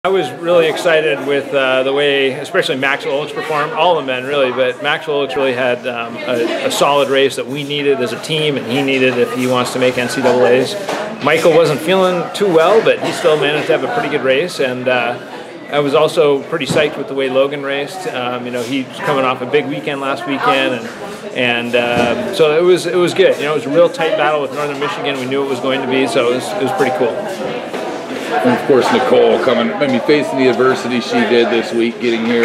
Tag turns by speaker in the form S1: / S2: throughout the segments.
S1: I was really excited with the way, especially Maxwell performed, all the men really, but Maxwell really had a solid race that we needed as a team and he needed if he wants to make NCAAs. Michael wasn't feeling too well, but he still managed to have a pretty good race, and I was also pretty psyched with the way Logan raced. You know, he was coming off a big weekend last weekend, and so it was good. You know, it was a real tight battle with Northern Michigan. We knew it was going to be, so it was pretty cool.
S2: And of course, Nichole facing the adversity she did this week, getting here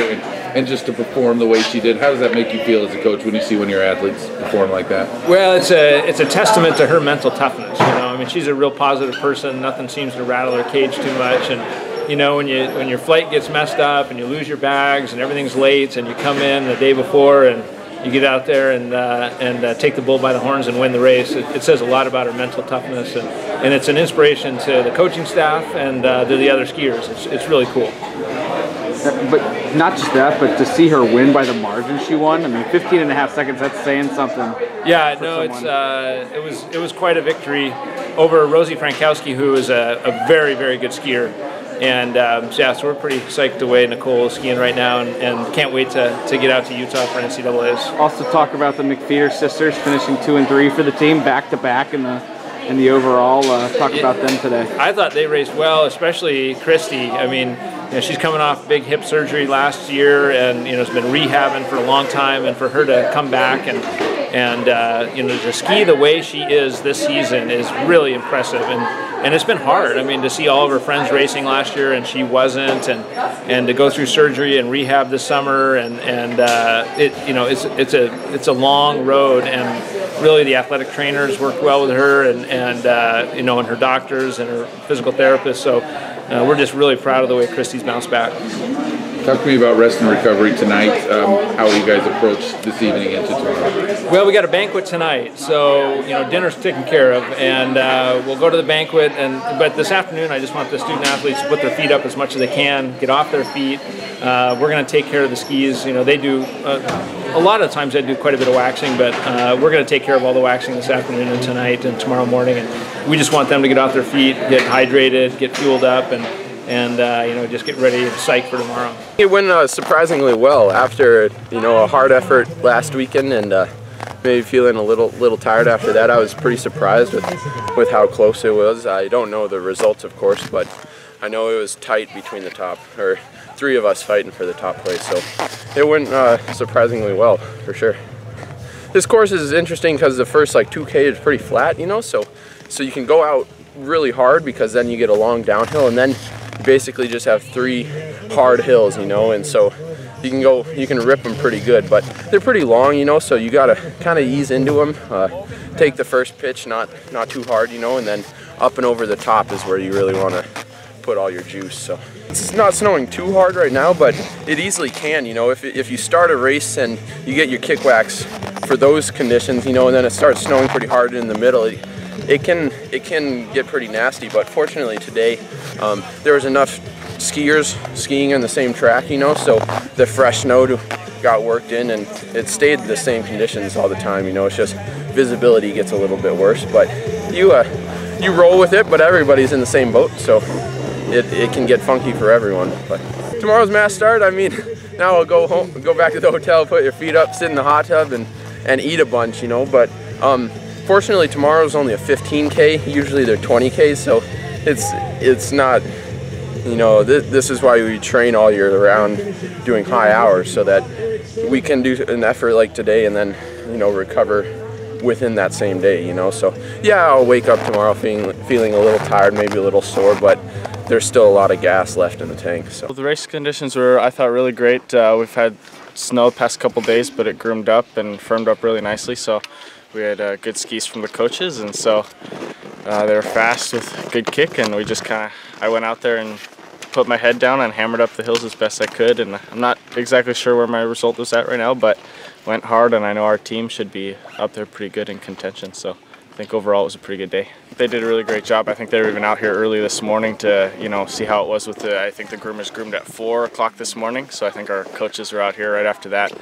S2: and just to perform the way she did. How does that make you feel as a coach when you see one of your athletes perform like that?
S1: Well, it's a testament to her mental toughness. You know, I mean, she's a real positive person. Nothing seems to rattle her cage too much, and you know, when your flight gets messed up and you lose your bags and everything's late, and you come in the day before and you get out there and take the bull by the horns and win the race. It says a lot about her mental toughness, and it's an inspiration to the coaching staff and to the other skiers. It's really cool.
S3: But not just that, but to see her win by the margin she won. I mean, 15.5 seconds, that's saying something.
S1: Yeah, no, it was quite a victory over Rosie Frankowski, who is a very, very good skier. And yeah, so we're pretty psyched the way Nichole is skiing right now, and can't wait to get out to Utah for NCAAs.
S3: Also talk about the McPheeters sisters finishing 2 and 3 for the team, back to back in the overall. Talk about them today.
S1: I thought they raced well, especially Christy. I mean, you know, she's coming off big hip surgery last year, and you know, has been rehabbing for a long time, and for her to come back and you know, to ski the way she is this season is really impressive, and it's been hard. I mean, to see all of her friends racing last year and she wasn't, and to go through surgery and rehab this summer, and you know, it's a long road, and really the athletic trainers worked well with her, and you know, and her doctors and her physical therapists. So we're just really proud of the way Christy's bounced back.
S2: Talk to me about rest and recovery tonight. How will you guys approach this evening into tomorrow?
S1: Well, we got a banquet tonight, so you know, dinner's taken care of, and we'll go to the banquet. But this afternoon, I just want the student athletes to put their feet up as much as they can, get off their feet. We're going to take care of the skis. You know, they do a lot of times. They do quite a bit of waxing, but we're going to take care of all the waxing this afternoon and tonight and tomorrow morning. And we just want them to get off their feet, get hydrated, get fueled up, and you know, just get ready and psyched for tomorrow.
S4: It went surprisingly well after, you know, a hard effort last weekend, and maybe feeling a little tired after that. I was pretty surprised with how close it was. I don't know the results, of course, but I know it was tight between the top, or 3 of us fighting for the top place. So it went surprisingly well, for sure. This course is interesting because the first like 2K is pretty flat, you know, so you can go out really hard because then you get a long downhill, and then you basically just have 3 hard hills, you know, and so you can rip them pretty good, but they're pretty long, you know, so you gotta kind of ease into them, take the first pitch not too hard, you know, and then up and over the top is where you really want to put all your juice. So it's not snowing too hard right now, but it easily can, you know, if you start a race and you get your kick wax for those conditions, you know, and then it starts snowing pretty hard in the middle, it can get pretty nasty. But fortunately today there was enough skiers skiing on the same track, you know, so the fresh snow got worked in, and it stayed the same conditions all the time, you know. It's just visibility gets a little bit worse, but you roll with it. But everybody's in the same boat, so it can get funky for everyone. But tomorrow's mass start, I mean, now I'll go home, go back to the hotel, put your feet up, sit in the hot tub, and eat a bunch, you know. But fortunately tomorrow's only a 15K. Usually they're 20Ks, so it's not, you know, this is why we train all year round doing high hours, so that we can do an effort like today and then, you know, recover within that same day, you know. So yeah, I'll wake up tomorrow feeling a little tired, maybe a little sore, but there's still a lot of gas left in the tank. So
S5: the race conditions were, I thought, really great. We've had snow the past couple days, but it groomed up and firmed up really nicely, so we had good skis from the coaches, and so they were fast with good kick, and we just I went out there and put my head down and hammered up the hills as best I could, and I'm not exactly sure where my result was at right now, but went hard, and I know our team should be up there pretty good in contention, so I think overall it was a pretty good day. They did a really great job. I think they were even out here early this morning to, you know, see how it was with I think the groomers groomed at 4 o'clock this morning, so I think our coaches were out here right after that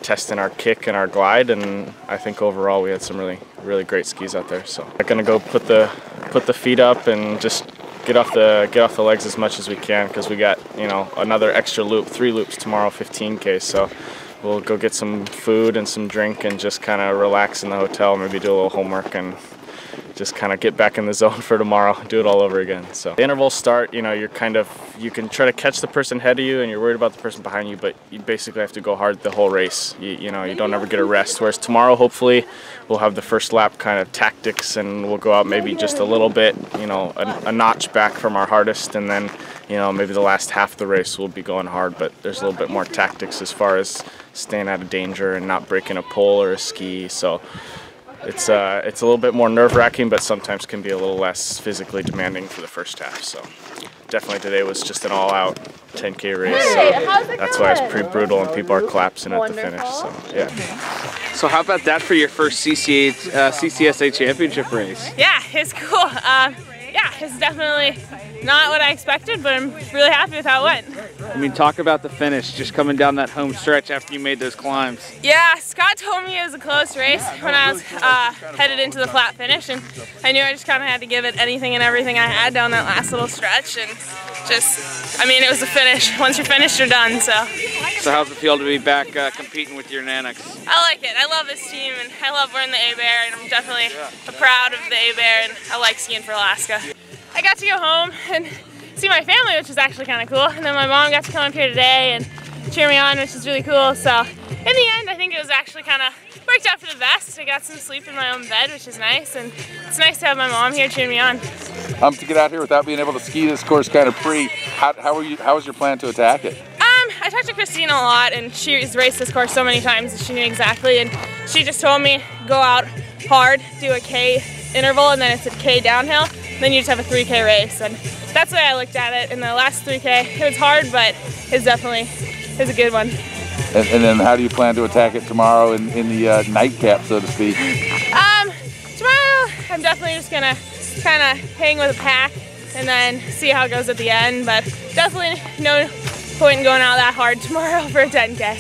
S5: testing our kick and our glide, and I think overall we had some really great skis out there. So I'm gonna go put the feet up and just get off the legs as much as we can, because we got, you know, another extra loop, 3 loops tomorrow, 15K. So we'll go get some food and some drink and just kind of relax in the hotel, maybe do a little homework and just kind of get back in the zone for tomorrow, do it all over again. So the intervals start, you know, you can try to catch the person ahead of you and you're worried about the person behind you, but you basically have to go hard the whole race. You know, you don't ever get a rest. Whereas tomorrow, hopefully, we'll have the first lap kind of tactics and we'll go out maybe just a little bit, you know, a notch back from our hardest, and then, you know, maybe the last half of the race we'll be going hard, but there's a little bit more tactics as far as staying out of danger and not breaking a pole or a ski. So it's a little bit more nerve-wracking, but sometimes can be a little less physically demanding for the first half. So definitely today was just an all-out 10K race. So that's why it's pretty brutal and people are collapsing at the finish. So yeah.
S3: So how about that for your first CCSA championship race?
S6: Yeah, it's cool. Yeah, it's definitely not what I expected, but I'm really happy with how it went.
S3: I mean, talk about the finish, just coming down that home stretch after you made those climbs.
S6: Yeah, Scott told me it was a close race when I was headed into the flat finish, and I knew I just kind of had to give it anything and everything I had down that last little stretch, and just, I mean, it was a finish. Once you're finished, you're done, so.
S3: So how's it feel to be back competing with your Nanoks?
S6: I like it. I love this team, and I love wearing the A-Bear, and I'm definitely proud of the A-Bear, and I like skiing for Alaska. I got to go home and see my family, which was actually kind of cool, and then my mom got to come up here today and cheer me on, which is really cool. So in the end, I think it was actually kind of worked out for the best. I got some sleep in my own bed, which is nice, and it's nice to have my mom here cheering me on.
S2: To get out here without being able to ski this course kind of free, how was your plan to attack it?
S6: I talked to Christina a lot, and she's raced this course so many times that she knew exactly, and she just told me go out hard, do a K interval, and then it's a K downhill, then you just have a 3K race, and that's the way I looked at it. In the last 3K, it was hard, but it's a good one.
S2: And then how do you plan to attack it tomorrow in the nightcap, so to speak?
S6: Tomorrow, I'm definitely just gonna kind of hang with a pack and then see how it goes at the end, but definitely no point in going out that hard tomorrow for a 10K.